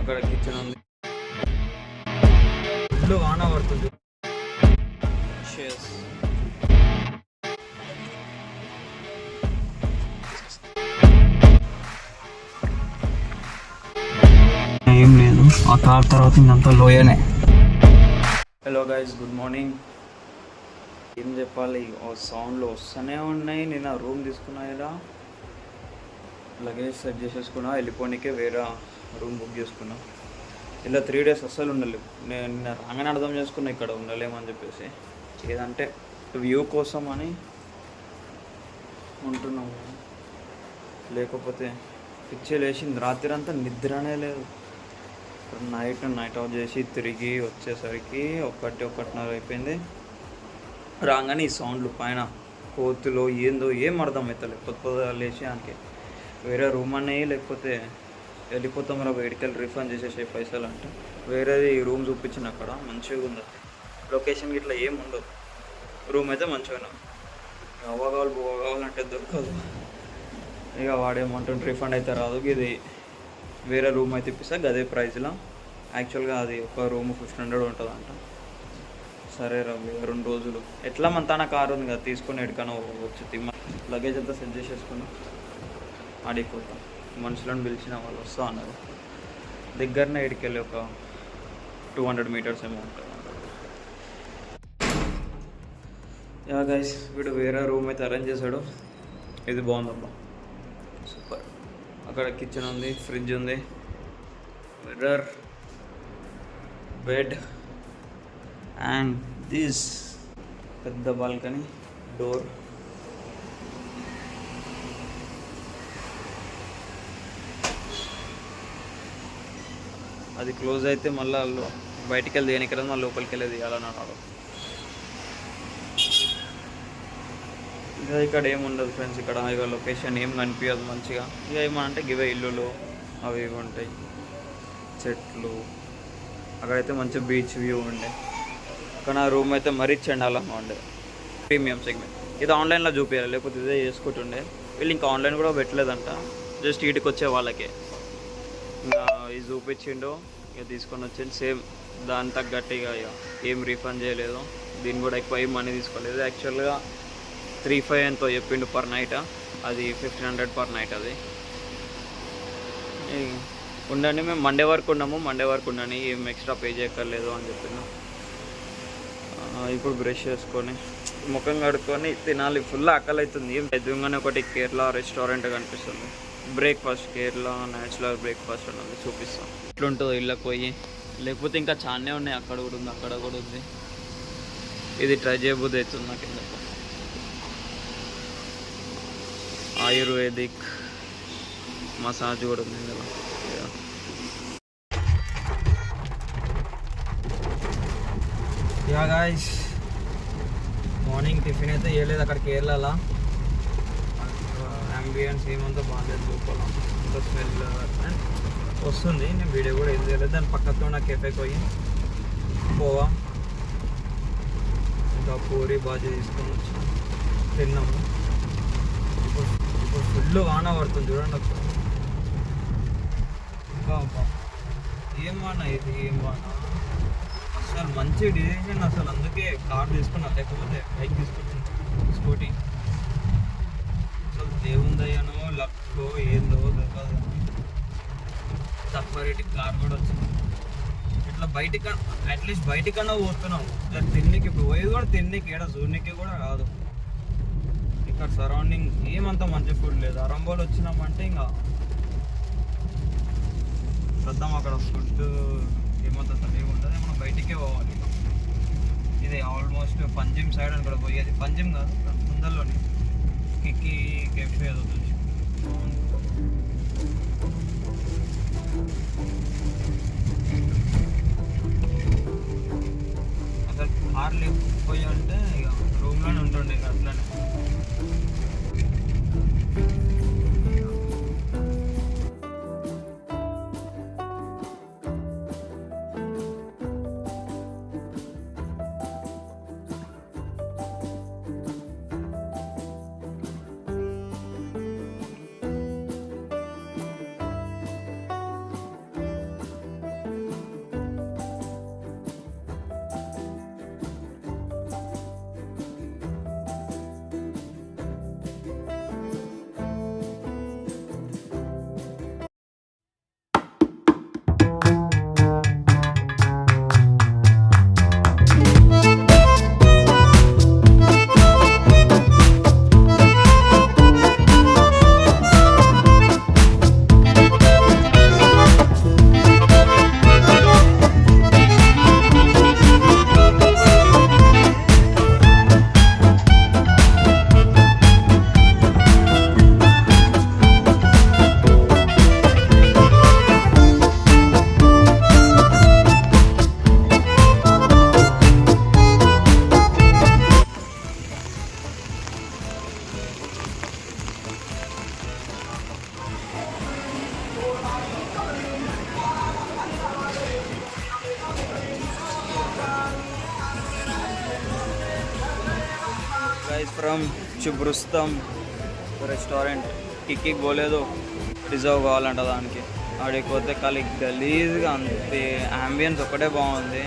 అక్కడ కిచెన్ ఉంది. ఇల్లు వాన పడుతుంది. ఏం లేదు, ఆ కార్ తర్వాత ఇంకంతా లోయనే. Hello guys, good morning. ఏం చెప్పాలి, సౌండ్లు వస్తూనే ఉన్నాయి. నేను ఆ రూమ్ తీసుకున్నా కదా, లగేజ్ సెట్ చేసేసుకున్నా, వెళ్ళిపోనికే వేరే రూమ్ బుక్ చేసుకున్నా. ఇలా 3 days అస్సలు ఉండలేవు. నేను రాగానే అర్థం చేసుకున్నా ఇక్కడ ఉండలేమని చెప్పేసి. ఏదంటే వ్యూ కోసం అని ఉంటున్నాము, లేకపోతే పిచ్చి లేచింది. రాత్రి అంతా నిద్రనే లేదు. నైట్ అవుట్ చేసి తిరిగి వచ్చేసరికి 1:30 అయిపోయింది. రాగానే ఈ సౌండ్లు పైన కోతులో ఏందో ఏం అర్థం అవుతలేదు. పొద్దు లేచానికి వేరే రూమ్ అన్నాయి, లేకపోతే వెళ్ళిపోతాం రా బయటికి రిఫండ్ చేసేసే పైసలు అంటే వేరేది రూమ్ చూపించిన అక్కడ మంచిగా ఉంది. లొకేషన్కి ఇట్లా ఏం ఉండదు. రూమ్ అయితే మంచిగా అవ్వకావాలంటే దొరకదు. ఇక వాడేమంటుంటే రిఫండ్ అయితే రాదు. ఇది వేరే రూమ్ అయితే ఇప్పిస్తా అదే ప్రైస్లో. యాక్చువల్గా అది ఒక రూమ్ 1500 ఉంటుందంట. సరే రా 2 రోజులు ఎట్లా మన కారు ఉంది కదా, తీసుకొని ఎక్కడికైనా వచ్చి లగేజ్ అంతా సెట్ చేసేసుకున్నా ఆడిపోతాం. మనుషులను పిలిచిన వాళ్ళు వస్తా అన్నారు. దగ్గరనే ఇడికెళ్ళి ఒక 200 meters ఏమో ఉంటుంది. యా గైస్, వీడు వేరే రూమ్ అయితే అరేంజ్ చేశాడు. ఇది బాగుందబ్బా, సూపర్. అక్కడ కిచెన్ ఉంది, ఫ్రిడ్జ్ ఉంది, మిర్రర్, బెడ్ అండ్ దిస్ పెద్ద బాల్కనీ, డోర్. అది క్లోజ్ అయితే మళ్ళీ బయటికి వెళ్ళి దేనికి వెళ్ళదు, మళ్ళీ లోపలికి వెళ్ళి తీయాలని అన్నాడు. ఇక ఇక్కడ ఏముండదు ఫ్రెండ్స్, ఇక్కడ ఇక లొకేషన్ ఏం కనిపించదు మంచిగా. ఇక ఏమనంటే గివే ఇల్లులు అవి ఇవి ఉంటాయి, చెట్లు. అక్కడైతే మంచి బీచ్ వ్యూ ఉండే. కానీ ఆ రూమ్ అయితే మరీ చెండాలంగా ఉండే, ప్రీమియం సెగ్మెంట్. ఇది ఆన్లైన్లో చూపించాలి, లేకపోతే ఇదే చేసుకుంటుండే. వీళ్ళు ఇంకా ఆన్లైన్ కూడా పెట్టలేదంట, జస్ట్ వీటికి వచ్చే వాళ్ళకే. ఇంకా ఇది చూపించిండు, ఇక తీసుకొని వచ్చిండు. సేమ్ దాని తగ్గట్టుగా ఇక ఏం రీఫండ్ చేయలేదు. దీన్ని కూడా ఎక్కువ ఏం మనీ తీసుకోలేదు. యాక్చువల్గా 3,500 ఎంతో చెప్పిండు పర్ నైట్. అది 1,500 పర్ నైట్. అది ఉండండి, మేము మండే వరకు ఉండండి, ఏం ఎక్స్ట్రా పే చేయక్కర్లేదు అని చెప్పిన. ఇప్పుడు బ్రష్ చేసుకొని ముఖం కడుక్కొని తినాలి. ఫుల్ ఆకలి అవుతుంది. ఎదురుగానే ఒకటి కేరళ రెస్టారెంట్ కనిపిస్తుంది. బ్రేక్ఫాస్ట్, కేరళ న్యాచురల్ బ్రేక్ఫాస్ట్ అన్నది చూపిస్తాం. ఇట్లుంటుందో ఇళ్ళకి పోయి, లేకపోతే ఇంకా చాలానే ఉన్నాయి. అక్కడ కూడా ఉంది, అక్కడ కూడా ఉంది. ఇది ట్రై చేయబోద్ది అవుతుంది నాకు ఎందుకు. ఆయుర్వేదిక్ మసాజ్ కూడా ఉంది ఇందులో. యా గాయ్స్, మార్నింగ్ టిఫిన్ అయితే వేయలేదు అక్కడ కేరళలో. అంబియన్స్ ఏమంతా బాగాలేదు, లోపల అంత స్మెల్ వస్తుంది. నేను వీడియో కూడా ఏం చేయలేదు. దాని పక్కతో నా కెఫేకి పోయి పోవా ఇంకా పూరి బాజీ తీసుకొని వచ్చి తిన్నాము. ఇప్పుడు ఫుల్ వాన పడుతుంది చూడండి. ఏం వాన ఇది, ఏం వాన అసలు. మంచి డిసిషన్ అసలు. అందుకే కార్ తీసుకున్నా, లేకపోతే బైక్ తీసుకుంటున్నా, స్కూటీ. అసలు దేవుందయ్యానో లక్కో ఏందో దొరకదు. తక్కువ రేటుకి కార్ కూడా వచ్చింది. ఇట్లా బయటికి అట్లీస్ట్ బయటికన్నా పోతున్నాం తిన్నికి. ఇప్పుడు పోయేది కూడా తిన్నికి, ఏడ చూడనికి కూడా కాదు. ఇక్కడ సరౌండింగ్ ఏమంతా మంచి ఫుడ్ లేదు. అరంబోలు వచ్చినామంటే ఇంకా చూద్దాం అక్కడ ఫుడ్ ఏమంత ఏముంటుంది. మనం బయటికే పోవాలి. ఇది ఆల్మోస్ట్ పంజిమ్ సైడ్ అని కూడా పోయేది. పంజిమ్ కాదు, ముందరలోనే కిక్కి కెఫే ఏదో చూసి. అసలు కార్ లేకపోయి అంటే ఇక రూమ్లోనే ఉంటుండే ఇక అట్లనే. From చుబ్రుస్తం restaurant. కిక్కి పోలేదు, రిజర్వ్ కావాలంట దానికి. ఆడికి పోతే ఖాళీ గలీజ్గా, అంతే అంబియన్స్ ఒకటే బాగుంది.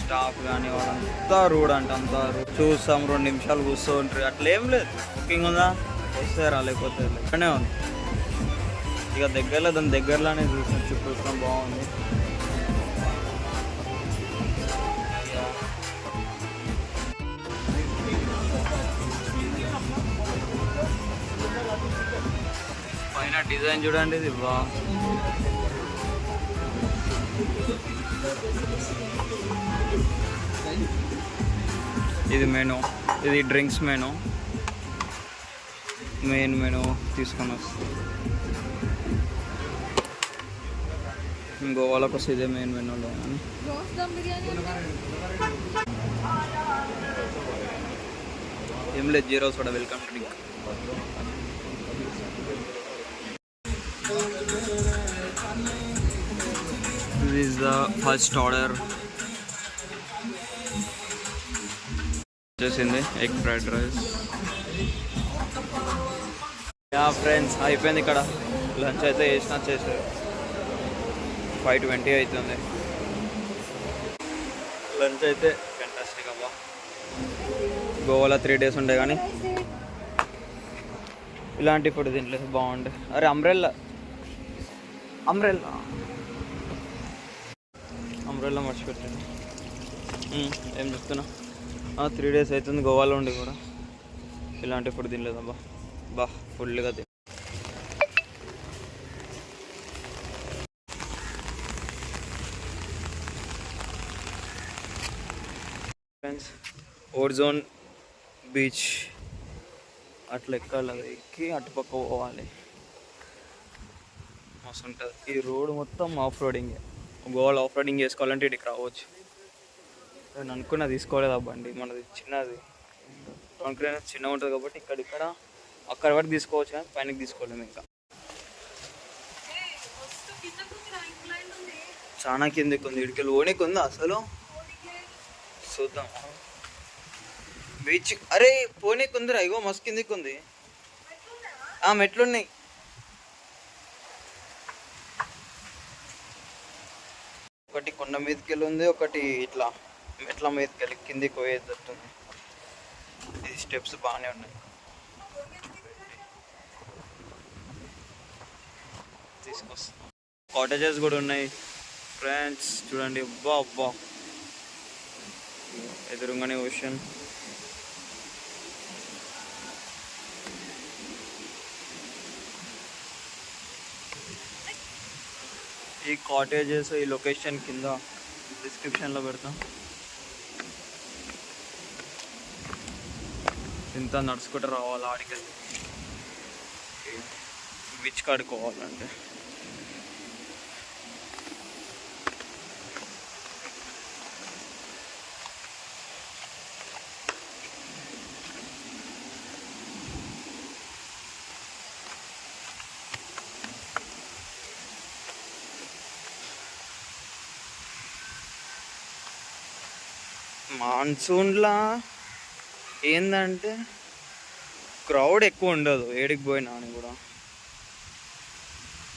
స్టాఫ్ కానీ వాళ్ళంతా రూడ్ అంట, అంతా రూడ్. చూస్తాం 2 నిమిషాలు కూర్చోంటారు, అట్లా ఏం లేదు. బుకింగ్ ఉందా వస్తే లేకపోతే ఇక్కడనే ఉంది. ఇక దగ్గరలో దాని దగ్గరలోనే చూసాం, చుట్టూ బాగుంది. పైన డిజైన్ చూడండి, ఇది ఇది మెనూ, ఇది డ్రింక్స్ మెనూ. మెయిన్ మెనూ తీసుకొని వస్తుంది. గోవాలోకి వస్తే ఇదే మెయిన్ మెనూలో. ఏం లేదు, zero soda welcome drink. This is the first order. వచ్చేసింది egg fried rice. Yeah friends, అయిపోయింది. ఇక్కడ లంచ్ అయితే చేసారు. 5:20 అవుతుంది. లంచ్ అయితే ఫెంటాస్టిక్ అబ్బా. గోవాలో 3 days ఉండే కానీ ఇలాంటి ఫుడ్ తినలేదు, బాగుండే. అరే అంబ్రెల్లా మర్చిపెట్టండి. ఏం చెప్తున్నా, 3 days అవుతుంది గోవాలో ఉండి కూడా ఇలాంటి ఫుడ్ తినలేదబ్బా. ఫుల్గా తిని. ఫ్రెండ్స్, ఓర్జోన్ బీచ్ అట్లా ఎక్కాలి, అది ఎక్కి అటుపక్క పోవాలి. మస్తు ఉంటుంది. ఈ రోడ్ మొత్తం ఆఫ్ రోడింగే. గోవాలో ఆఫ్ రోడింగ్ చేసుకోవాలంటే ఇక్కడికి రావచ్చు. నేను అనుకున్నా తీసుకోలేదు ఆ బండి, మనది చిన్నది. కాన్క్రీట్ చిన్నగా ఉంటుంది కాబట్టి ఇక్కడ అక్కడ వరకు తీసుకోవచ్చు, కానీ పైనకి తీసుకోలేము. ఇంకా చాలా కిందకి ఉంది, ఇడికెళ్ళి ఓనికి ఉంది అసలు. చూద్దాం బీచ్. అరే పోనీకి ఉందిరా, ఇగో మస్తు కిందికి ఉంది. మెట్లున్నాయి. ఒకటి కొండ మీదకి వెళ్ళి ఉంది, ఒకటి ఇట్లా మెట్ల మీదకి వెళ్ళి కిందికి పోయేటట్టుంది. ఇది స్టెప్స్ బాగానే ఉన్నాయి. తీసుకొస్తాం. కాటేజెస్ కూడా ఉన్నాయి ఫ్రెండ్స్, చూడండి. అబ్బా ఎదురుగానే ఓషన్. ఈ కాటేజెస్, ఈ లొకేషన్ కింద డిస్క్రిప్షన్లో పెడతాం. ఇంత నడుచుకుంటూ రావాలి ఆడికి, బీచ్ కాడుకోవాలంటే. మాన్సూన్లా ఏంటంటే క్రౌడ్ ఎక్కువ ఉండదు, ఏడికి పోయినా అని కూడా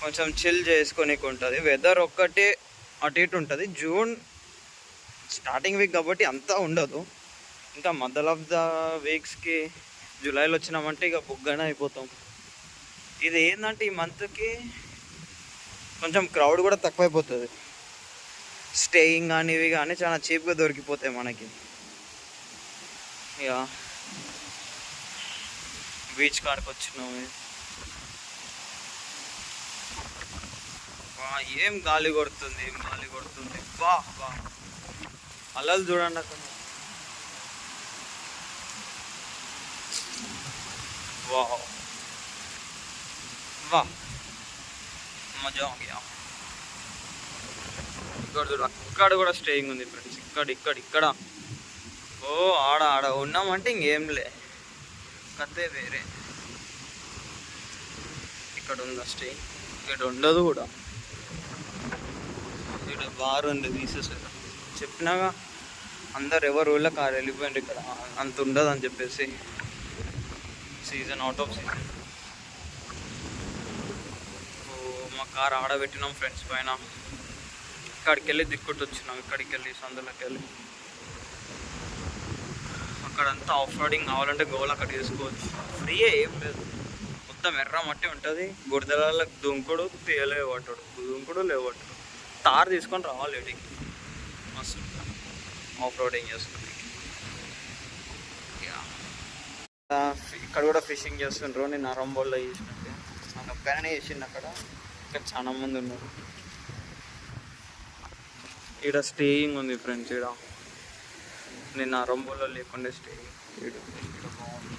కొంచెం చిల్ చేసుకోనికి ఉంటుంది. వెదర్ ఒక్కటే అటు ఇటు ఉంటుంది. జూన్ స్టార్టింగ్ వీక్ కాబట్టి అంతా ఉండదు. ఇంకా మధ్యలో ఆఫ్ ద వీక్స్కి జూలైలో వచ్చినామంటే ఇక బుగ్గనే అయిపోతాం. ఇది ఏంటంటే ఈ మంత్కి కొంచెం క్రౌడ్ కూడా తక్కువైపోతుంది. స్టేయింగ్ కానీ ఇవి కానీ చాలా చీప్గా దొరికిపోతాయి మనకి. ఇక బీచ్ కాడికి వచ్చినాము. ఏం గాలి కొడుతుంది, బా అలలు చూడండి అక్కడ. వా మజా ఇక్కడ చూడు, అక్కడ కూడా స్టేయింగ్ ఉంది ఫ్రెండ్స్. ఇక్కడ ఓ ఆడ ఉన్నామంటే ఇంకేంలే, కథే వేరే. ఇక్కడ ఉందా స్టేయింగ్? ఇక్కడ ఉండదు కూడా. ఇక్కడ బార్ ఉంది, తీసేసారు. చెప్పినాగా అందరు ఎవరు ఊళ్ళో కారు వెళ్ళిపోయింది. ఇక్కడ అంత ఉండదు అని చెప్పేసి సీజన్, అవుట్ ఆఫ్ సీజన్. మా కార్ ఆడబెట్టినాం ఫ్రెండ్స్ పైన. ఇక్కడికి వెళ్ళి దిక్కొట్టు వచ్చినాం, ఇక్కడికి వెళ్ళి సందులోకి వెళ్ళి. అక్కడంతా ఆఫ్ రోడింగ్ కావాలంటే గోల్ అక్కడ చేసుకోవచ్చు, ఫ్రీ ఏం లేదు. మొత్తం ఎర్ర మట్టి ఉంటుంది, బురదలకు దుంకుడు లేవట్టుడు, దుంకుడు లేవట్టుడు. తార్ తీసుకొని రావాలి వీటికి, మస్తు ఆఫ్ రోడింగ్ చేసుకుంటే. ఇక్కడ కూడా ఫిషింగ్ చేస్తుంటారు. నేను అరంబోల్లో చేసినట్టు నన్ను ఒక్కనే చేసిండు అక్కడ. ఇక్కడ చాలా మంది ఉన్నారు. ఇక్కడ స్టేయింగ్ ఉంది ఫ్రెండ్స్. ఇక్కడ నేను అరంబోల్లో లేకుండా స్టేయింగ్. ఇక్కడ బాగుంది.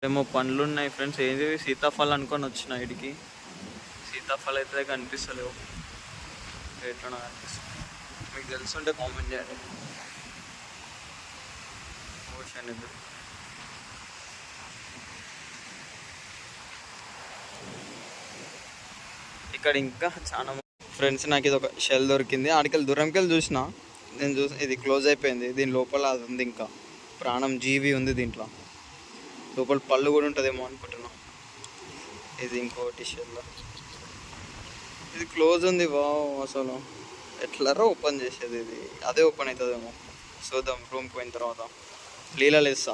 ఏమో పండ్లు ఉన్నాయి ఫ్రెండ్స్. ఏది సీతాఫలం అనుకొని వచ్చిన వీటికి. సీతాఫలం అయితే కనిపిస్తలేవు, ఎట్లా కనిపిస్తుంది. మీకు తెలుసుంటే కామెంట్ చేయండి. ఓషన్ ఇది. ఇక్కడ ఇంకా చాలా ఫ్రెండ్స్. నాకు ఇది ఒక షెల్ దొరికింది. ఆడికెళ్ళి దూరంకెళ్ళి చూసిన, నేను ఇది క్లోజ్ అయిపోయింది. దీని లోపల అది ఉంది, ఇంకా ప్రాణం జీవి ఉంది దీంట్లో. లోపల పళ్ళు కూడా ఉంటుందేమో అనుకుంటున్నా. ఇది ఇంకోటి షెల్, ఇది క్లోజ్ ఉంది. అసలు ఎట్లరా ఓపెన్ చేసేది? ఇది అదే ఓపెన్ అవుతుందేమో, చూద్దాం రూమ్కి పోయిన తర్వాత. లీలాలు వేస్తా.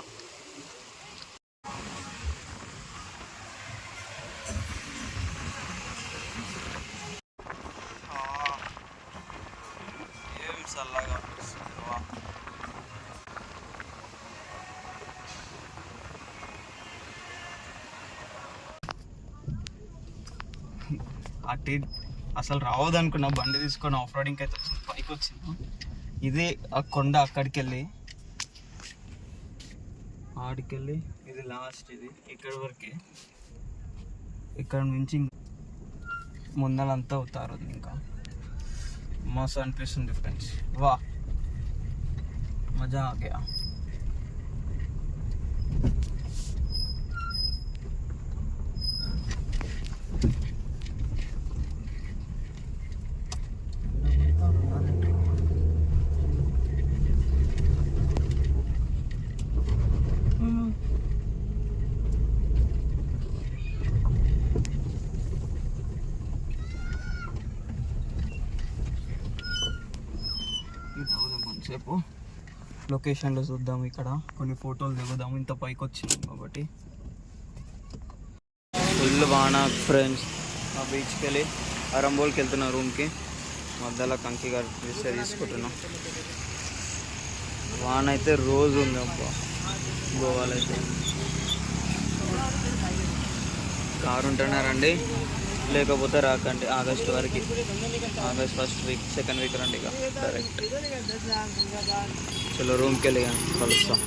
ఏం చల్లగా అనిపిస్తుంది. అటు అసలు రావద్దనుకున్నా, బండి తీసుకొని ఆఫ్ రోడింగ్కి అయితే పైకి వచ్చింది. ఇదే ఆ కొండ, అక్కడికి వెళ్ళి ఆడికెళ్ళి ఇది లాస్ట్. ఇది ఇక్కడ వరకే. ఇక్కడ నుంచి ముందలంతా అవుతారు. ఇంకా మస్తు అనిపిస్తుంది ఫ్రెండ్స్. వా మజా ఆ గయా. కొంచెంసేపు లొకేషన్లో చూద్దాము, ఇక్కడ కొన్ని ఫోటోలు దిగుదాము. ఇంత పైకి వచ్చింది కాబట్టి. ఫుల్ వాన ఫ్రెండ్స్. ఆ బీచ్కి వెళ్ళి అరంబోల్కి వెళ్తున్నా రూమ్కి. మధ్యలో కంకి గారు తీసుకుంటున్నాం. వాన అయితే రోజు ఉంది అబ్బా గోవాలో అయితే. కారు ఉంటున్నారండి, లేకపోతే రాకండి. ఆగస్ట్ వరకు, August first week, second week రండి ఇక డైరెక్ట్. చలో రూమ్కి వెళ్ళి కలుస్తాం.